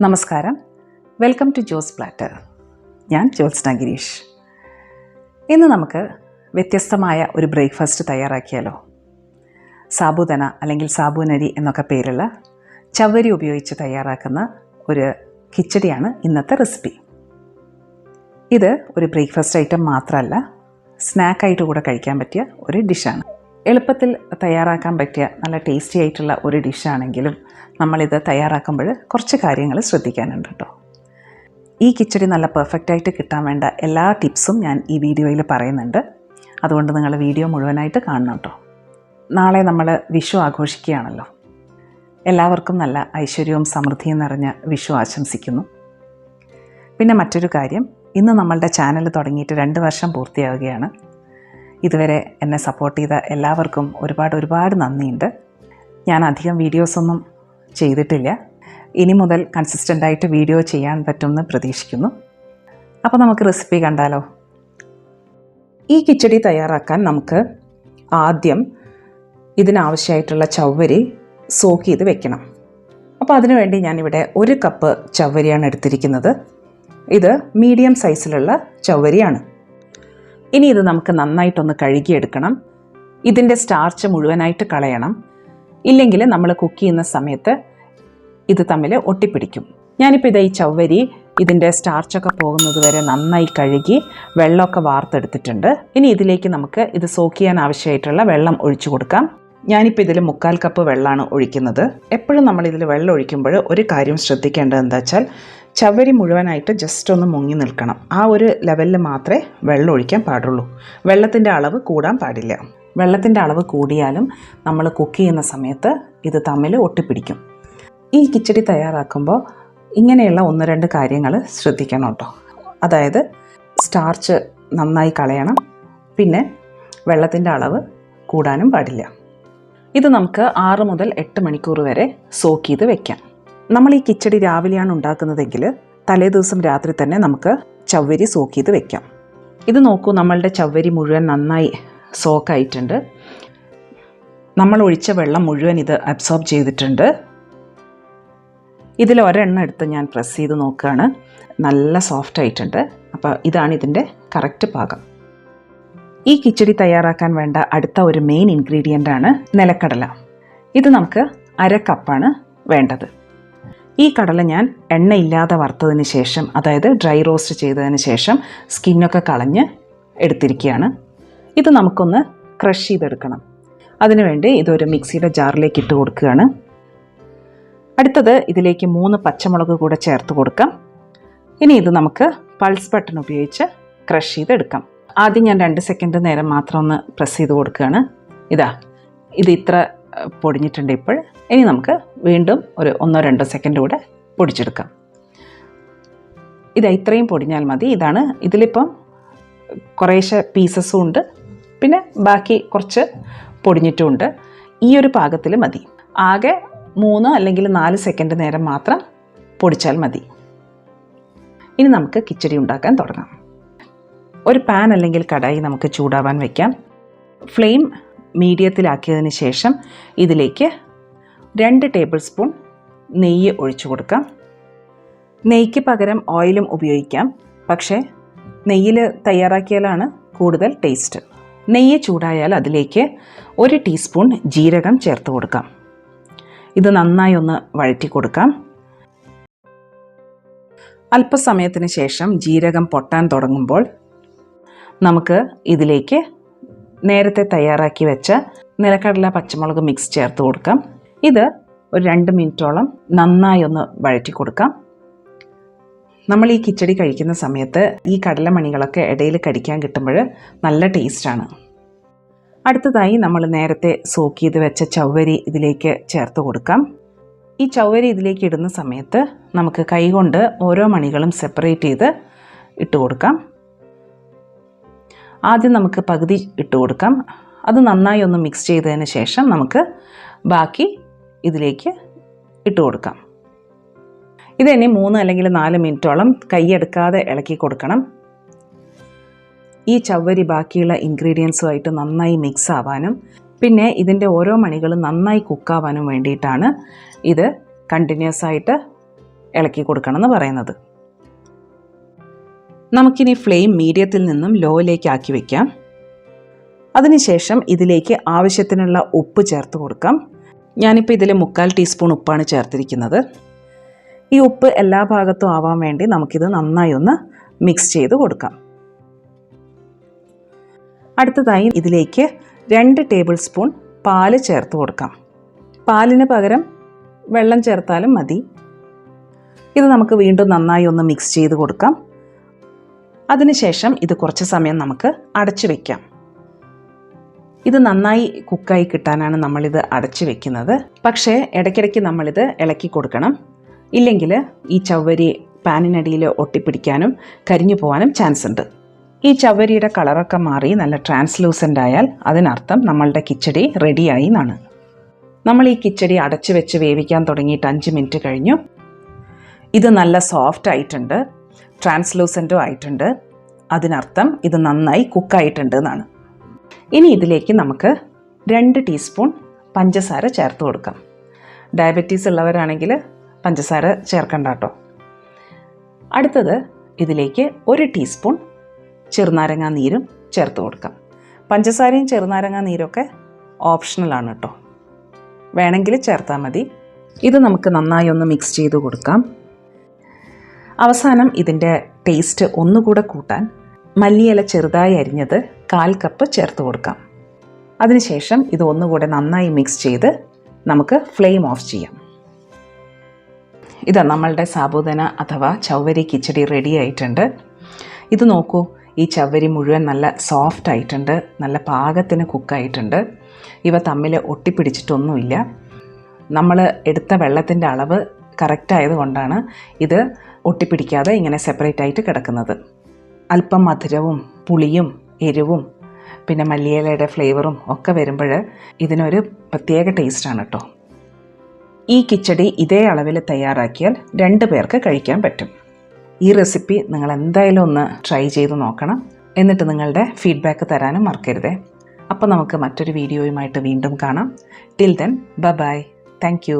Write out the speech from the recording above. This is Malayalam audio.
നമസ്കാരം, വെൽക്കം ടു ജോസ് പ്ലാറ്റർ. ഞാൻ ജ്യോത്സ്ന ഗിരീഷ്. ഇന്ന് നമുക്ക് വ്യത്യസ്തമായ ഒരു ബ്രേക്ക്ഫാസ്റ്റ് തയ്യാറാക്കിയാലോ. സാബുദന അല്ലെങ്കിൽ സാബുനരി എന്നൊക്കെ പേരുള്ള ചവ്വരി ഉപയോഗിച്ച് തയ്യാറാക്കുന്ന ഒരു കിച്ചടിയാണ് ഇന്നത്തെ റെസിപ്പി. ഇത് ഒരു ബ്രേക്ക്ഫാസ്റ്റ് ഐറ്റം മാത്രമല്ല, സ്നാക്കായിട്ട് കൂടെ കഴിക്കാൻ പറ്റിയ ഒരു ഡിഷാണ്. എളുപ്പത്തിൽ തയ്യാറാക്കാൻ പറ്റിയ നല്ല ടേസ്റ്റി ആയിട്ടുള്ള ഒരു ഡിഷാണെങ്കിലും നമ്മളിത് തയ്യാറാക്കുമ്പോൾ കുറച്ച് കാര്യങ്ങൾ ശ്രദ്ധിക്കാനുണ്ട് കേട്ടോ. ഈ കിച്ചടി നല്ല പെർഫെക്റ്റായിട്ട് കിട്ടാൻ വേണ്ട എല്ലാ ടിപ്സും ഞാൻ ഈ വീഡിയോയിൽ പറയുന്നുണ്ട്. അതുകൊണ്ട് നിങ്ങൾ വീഡിയോ മുഴുവനായിട്ട് കാണണം കേട്ടോ. നാളെ നമ്മൾ വിഷു ആഘോഷിക്കുകയാണല്ലോ. എല്ലാവർക്കും നല്ല ഐശ്വര്യവും സമൃദ്ധിയും നിറഞ്ഞ വിഷു ആശംസിക്കുന്നു. പിന്നെ മറ്റൊരു കാര്യം, ഇന്ന് നമ്മളുടെ ചാനൽ തുടങ്ങിയിട്ട് 2 വർഷം പൂർത്തിയാവുകയാണ്. ഇതുവരെ എന്നെ സപ്പോർട്ട് ചെയ്ത എല്ലാവർക്കും ഒരുപാട് നന്ദിയുണ്ട്. ഞാൻ അധികം വീഡിയോസൊന്നും ചെയ്തിട്ടില്ല. ഇനി മുതൽ കൺസിസ്റ്റൻ്റായിട്ട് വീഡിയോ ചെയ്യാൻ പറ്റുമെന്ന് പ്രതീക്ഷിക്കുന്നു. അപ്പോൾ നമുക്ക് റെസിപ്പി കണ്ടാലോ. ഈ കിച്ചടി തയ്യാറാക്കാൻ നമുക്ക് ആദ്യം ഇതിനാവശ്യമായിട്ടുള്ള ചവ്വരി സോക്ക് ചെയ്ത് വെക്കണം. അപ്പോൾ അതിനുവേണ്ടി ഞാനിവിടെ 1 കപ്പ് ചവ്വരിയാണ് എടുത്തിരിക്കുന്നത്. ഇത് മീഡിയം സൈസിലുള്ള ചവ്വരിയാണ്. ഇനി ഇത് നമുക്ക് നന്നായിട്ടൊന്ന് കഴുകിയെടുക്കണം. ഇതിൻ്റെ സ്റ്റാർച്ച് മുഴുവനായിട്ട് കളയണം. ഇല്ലെങ്കിൽ നമ്മൾ കുക്ക് ചെയ്യുന്ന സമയത്ത് ഇത് തമ്മിൽ ഒട്ടിപ്പിടിക്കും. ഞാനിപ്പോൾ ഈ ചവ്വരി ഇതിൻ്റെ സ്റ്റാർച്ചൊക്കെ പോകുന്നത് വരെ നന്നായി കഴുകി വെള്ളമൊക്കെ വാർത്തെടുത്തിട്ടുണ്ട്. ഇനി ഇതിലേക്ക് നമുക്ക് ഇത് സോക്ക് ചെയ്യാൻ ആവശ്യമായിട്ടുള്ള വെള്ളം ഒഴിച്ചു കൊടുക്കാം. ഞാനിപ്പോൾ ഇതിൽ 1/4 കപ്പ് വെള്ളമാണ് ഒഴിക്കുന്നത്. എപ്പോഴും നമ്മളിതിൽ വെള്ളം ഒഴിക്കുമ്പോൾ ഒരു കാര്യം ശ്രദ്ധിക്കേണ്ടത് എന്താ വെച്ചാൽ, ചവ്വരി മുഴുവനായിട്ട് ജസ്റ്റ് ഒന്ന് മുങ്ങി നിൽക്കണം. ആ ഒരു ലെവലിൽ മാത്രമേ വെള്ളം ഒഴിക്കാൻ പാടുള്ളൂ. വെള്ളത്തിൻ്റെ അളവ് കൂടാൻ പാടില്ല. വെള്ളത്തിൻ്റെ അളവ് കൂടിയാലും നമ്മൾ കുക്ക് ചെയ്യുന്ന സമയത്ത് ഇത് തമ്മിൽ ഒട്ടിപ്പിടിക്കും. ഈ കിച്ചടി തയ്യാറാക്കുമ്പോൾ ഇങ്ങനെയുള്ള 1-2 കാര്യങ്ങൾ ശ്രദ്ധിക്കണം കേട്ടോ. അതായത് സ്റ്റാർച്ച് നന്നായി കളയണം, പിന്നെ വെള്ളത്തിൻ്റെ അളവ് കൂടാനും പാടില്ല. ഇത് നമുക്ക് 6 മുതൽ 8 മണിക്കൂർ വരെ സോക്ക് ചെയ്ത് വെക്കാം. നമ്മൾ ഈ കിച്ചടി രാവിലെയാണ് ഉണ്ടാക്കുന്നതെങ്കിൽ തലേദിവസം രാത്രി തന്നെ നമുക്ക് ചവ്വരി സോക്ക് ചെയ്ത് വെക്കാം. ഇത് നോക്കൂ, നമ്മളുടെ ചവ്വരി മുഴുവൻ നന്നായി സോക്കായിട്ടുണ്ട്. നമ്മൾ ഒഴിച്ച വെള്ളം മുഴുവൻ ഇത് അബ്സോർബ് ചെയ്തിട്ടുണ്ട്. ഇതിൽ ഒരെണ്ണം എടുത്ത് ഞാൻ പ്രസ് ചെയ്ത് നോക്കുകയാണ്. നല്ല സോഫ്റ്റ് ആയിട്ടുണ്ട്. അപ്പോൾ ഇതാണ് ഇതിൻ്റെ കറക്റ്റ് പാകം. ഈ കിച്ചടി തയ്യാറാക്കാൻ വേണ്ട അടുത്ത ഒരു മെയിൻ ഇൻഗ്രീഡിയൻ്റ് ആണ് നിലക്കടല. ഇത് നമുക്ക് 1/2 കപ്പാണ് വേണ്ടത്. ഈ കടല ഞാൻ എണ്ണയില്ലാതെ വറുത്തതിന് ശേഷം, അതായത് ഡ്രൈ റോസ്റ്റ് ചെയ്തതിന് ശേഷം സ്കിന്നൊക്കെ കളഞ്ഞ് എടുത്തിരിക്കുകയാണ്. ഇത് നമുക്കൊന്ന് ക്രഷ് ചെയ്തെടുക്കണം. അതിനുവേണ്ടി ഇതൊരു മിക്സിയുടെ ജാറിലേക്ക് ഇട്ട് കൊടുക്കുകയാണ്. അടുത്തത് ഇതിലേക്ക് 3 പച്ചമുളക് കൂടെ ചേർത്ത് കൊടുക്കാം. ഇനി ഇത് നമുക്ക് പൾസ് ബട്ടൺ ഉപയോഗിച്ച് ക്രഷ് ചെയ്തെടുക്കാം. ആദ്യം ഞാൻ 2 സെക്കൻഡ് നേരം മാത്രം ഒന്ന് പ്രസ് ചെയ്ത് കൊടുക്കുകയാണ്. ഇത് ഇത്ര പൊടിഞ്ഞിട്ടുണ്ട് ഇപ്പോൾ. ഇനി നമുക്ക് വീണ്ടും ഒരു 1-2 സെക്കൻഡ് കൂടെ പൊടിച്ചെടുക്കാം. ഇത്രയും പൊടിഞ്ഞാൽ മതി. ഇതിലിപ്പം കുറേശ്ശെ പീസസും ഉണ്ട്, പിന്നെ ബാക്കി കുറച്ച് പൊടിഞ്ഞിട്ടുമുണ്ട്. ഈ ഒരു പാകത്തിൽ മതി. ആകെ 3 അല്ലെങ്കിൽ 4 സെക്കൻഡ് നേരം മാത്രം പൊടിച്ചാൽ മതി. ഇനി നമുക്ക് കിച്ചടി ഉണ്ടാക്കാൻ തുടങ്ങാം. ഒരു പാൻ അല്ലെങ്കിൽ കടായി നമുക്ക് ചൂടാവാൻ വയ്ക്കാം. ഫ്ലെയിം മീഡിയത്തിലാക്കിയതിന് ശേഷം ഇതിലേക്ക് 2 ടേബിൾ സ്പൂൺ നെയ്യ് ഒഴിച്ചു കൊടുക്കാം. നെയ്യ്ക്ക് പകരം ഓയിലും ഉപയോഗിക്കാം, പക്ഷേ നെയ്യിൽ തയ്യാറാക്കിയാലാണ് കൂടുതൽ ടേസ്റ്റ്. നെയ്യ് ചൂടായാൽ അതിലേക്ക് 1 ടീസ്പൂൺ ജീരകം ചേർത്ത് കൊടുക്കാം. ഇത് നന്നായി ഒന്ന് വഴറ്റി കൊടുക്കാം. അല്പസമയത്തിന് ശേഷം ജീരകം പൊട്ടാൻ തുടങ്ങുമ്പോൾ നമുക്ക് ഇതിലേക്ക് നേരത്തെ തയ്യാറാക്കി വെച്ച നിലക്കടല പച്ചമുളക് മിക്സ് ചേർത്ത് കൊടുക്കാം. ഇത് ഒരു 2 മിനിറ്റോളം നന്നായി ഒന്ന് വഴറ്റി കൊടുക്കാം. നമ്മൾ ഈ കിച്ചടി കഴിക്കുന്ന സമയത്ത് ഈ കടലമണികളൊക്കെ ഇടയിൽ കടിക്കാൻ കിട്ടുമ്പോൾ നല്ല ടേസ്റ്റാണ്. അടുത്തതായി നമ്മൾ നേരത്തെ സോക്ക് ചെയ്ത് വെച്ച ചവ്വരി ഇതിലേക്ക് ചേർത്ത് കൊടുക്കാം. ഈ ചവ്വരി ഇതിലേക്ക് ഇടുന്ന സമയത്ത് നമുക്ക് കൈകൊണ്ട് ഓരോ മണികളും സെപ്പറേറ്റ് ചെയ്ത് ഇട്ട് കൊടുക്കാം. ആദ്യം നമുക്ക് പകുതി ഇട്ട് കൊടുക്കാം. അത് നന്നായി ഒന്ന് മിക്സ് ചെയ്തതിന് ശേഷം നമുക്ക് ബാക്കി ഇതിലേക്ക് ഇട്ട് കൊടുക്കാം. ഇതിനി 3 അല്ലെങ്കിൽ 4 മിനിറ്റോളം കൈയെടുക്കാതെ ഇളക്കി കൊടുക്കണം. ഈ ചവ്വരി ബാക്കിയുള്ള ഇൻഗ്രീഡിയൻസുമായിട്ട് നന്നായി മിക്സ് ആവാനും പിന്നെ ഇതിൻ്റെ ഓരോ മണികളും നന്നായി കുക്കാവാനും വേണ്ടിയിട്ടാണ് ഇത് കണ്ടിന്യൂസ് ആയിട്ട് ഇളക്കി കൊടുക്കണമെന്ന് പറയുന്നത്. നമുക്കിനി ഫ്ലെയിം മീഡിയത്തിൽ നിന്നും ലോയിലേക്ക് ആക്കി വയ്ക്കാം. അതിനുശേഷം ഇതിലേക്ക് ആവശ്യത്തിനുള്ള ഉപ്പ് ചേർത്ത് കൊടുക്കാം. ഞാനിപ്പോൾ ഇതിൽ 3/4 ടീസ്പൂൺ ഉപ്പാണ് ചേർത്തിരിക്കുന്നത്. ഈ ഉപ്പ് എല്ലാ ഭാഗത്തും ആവാൻ വേണ്ടി നമുക്കിത് നന്നായി ഒന്ന് മിക്സ് ചെയ്ത് കൊടുക്കാം. അടുത്തതായി ഇതിലേക്ക് 2 ടേബിൾ സ്പൂൺ പാല് ചേർത്ത് കൊടുക്കാം. പാലിന് പകരം വെള്ളം ചേർത്താലും മതി. ഇത് നമുക്ക് വീണ്ടും നന്നായി ഒന്ന് മിക്സ് ചെയ്ത് കൊടുക്കാം. അതിനുശേഷം ഇത് കുറച്ച് സമയം നമുക്ക് അടച്ചു വയ്ക്കാം. ഇത് നന്നായി കുക്കായി കിട്ടാനാണ് നമ്മളിത് അടച്ചു വെക്കുന്നത്. പക്ഷേ ഇടയ്ക്കിടയ്ക്ക് നമ്മളിത് ഇളക്കി കൊടുക്കണം. ഇല്ലെങ്കിൽ ഈ ചവ്വരി പാനിനടിയിൽ ഒട്ടിപ്പിടിക്കാനും കരിഞ്ഞു പോകാനും ചാൻസ് ഉണ്ട്. ഈ ചവ്വരിയുടെ കളറൊക്കെ മാറി നല്ല ട്രാൻസ്ലൂസൻ്റ് ആയാൽ അതിനർത്ഥം നമ്മളുടെ കിച്ചടി റെഡിയായി എന്നാണ്. നമ്മൾ ഈ കിച്ചടി അടച്ചു വെച്ച് വേവിക്കാൻ തുടങ്ങിയിട്ട് 5 മിനിറ്റ് കഴിഞ്ഞു. ഇത് നല്ല സോഫ്റ്റ് ആയിട്ടുണ്ട്, ട്രാൻസ്ലൂസൻറ്റും ആയിട്ടുണ്ട്. അതിനർത്ഥം ഇത് നന്നായി കുക്കായിട്ടുണ്ട് എന്നാണ്. ഇനി ഇതിലേക്ക് നമുക്ക് 2 ടീസ്പൂൺ പഞ്ചസാര ചേർത്ത് കൊടുക്കാം. ഡയബറ്റീസ് ഉള്ളവരാണെങ്കിൽ പഞ്ചസാര ചേർക്കണ്ട കേട്ടോ. അടുത്തത് ഇതിലേക്ക് 1 ടീസ്പൂൺ ചെറുനാരങ്ങാ നീരും ചേർത്ത് കൊടുക്കാം. പഞ്ചസാരയും ചെറുനാരങ്ങാ നീരൊക്കെ ഓപ്ഷണലാണ് കേട്ടോ, വേണമെങ്കിൽ ചേർത്താൽ മതി. ഇത് നമുക്ക് നന്നായി ഒന്ന് മിക്സ് ചെയ്ത് കൊടുക്കാം. അവസാനം ഇതിൻ്റെ ടേസ്റ്റ് ഒന്നുകൂടെ കൂട്ടാൻ മല്ലിയില ചെറുതായി അരിഞ്ഞത് 1/4 കപ്പ് ചേർത്ത് കൊടുക്കാം. അതിനുശേഷം ഇത് ഒന്നുകൂടെ നന്നായി മിക്സ് ചെയ്ത് നമുക്ക് ഫ്ലെയിം ഓഫ് ചെയ്യാം. ഇതാ നമ്മളുടെ സാബുദാന അഥവാ ചവ്വരി കിച്ചടി റെഡി ആയിട്ടുണ്ട്. ഇത് നോക്കൂ, ഈ ചവ്വരി മുഴുവൻ നല്ല സോഫ്റ്റ് ആയിട്ടുണ്ട്, നല്ല പാകത്തിന് കുക്കായിട്ടുണ്ട്. ഇവ തമ്മിൽ ഒട്ടിപ്പിടിച്ചിട്ടൊന്നുമില്ല. നമ്മൾ എടുത്ത വെള്ളത്തിൻ്റെ അളവ് കറക്റ്റ് ആയതുകൊണ്ടാണ് ഇത് ഒട്ടിപ്പിടിക്കാതെ ഇങ്ങനെ സെപ്പറേറ്റ് ആയിട്ട് കിടക്കുന്നത്. അല്പം മധുരവും പുളിയും എരിവും പിന്നെ മല്ലിയിലയുടെ ഫ്ലേവറും ഒക്കെ വരുമ്പോൾ ഇതിനൊരു പ്രത്യേക ടേസ്റ്റാണ് കേട്ടോ. ഈ കിച്ചടി ഇതേ അളവിൽ തയ്യാറാക്കിയാൽ 2 പേർക്ക് കഴിക്കാൻ പറ്റും. ഈ റെസിപ്പി നിങ്ങൾ എന്തായാലും ഒന്ന് ട്രൈ ചെയ്ത് നോക്കണം. എന്നിട്ട് നിങ്ങളുടെ ഫീഡ്ബാക്ക് തരാനും മറക്കരുതേ. അപ്പോൾ നമുക്ക് മറ്റൊരു വീഡിയോയുമായിട്ട് വീണ്ടും കാണാം. Till then bye. Thank you.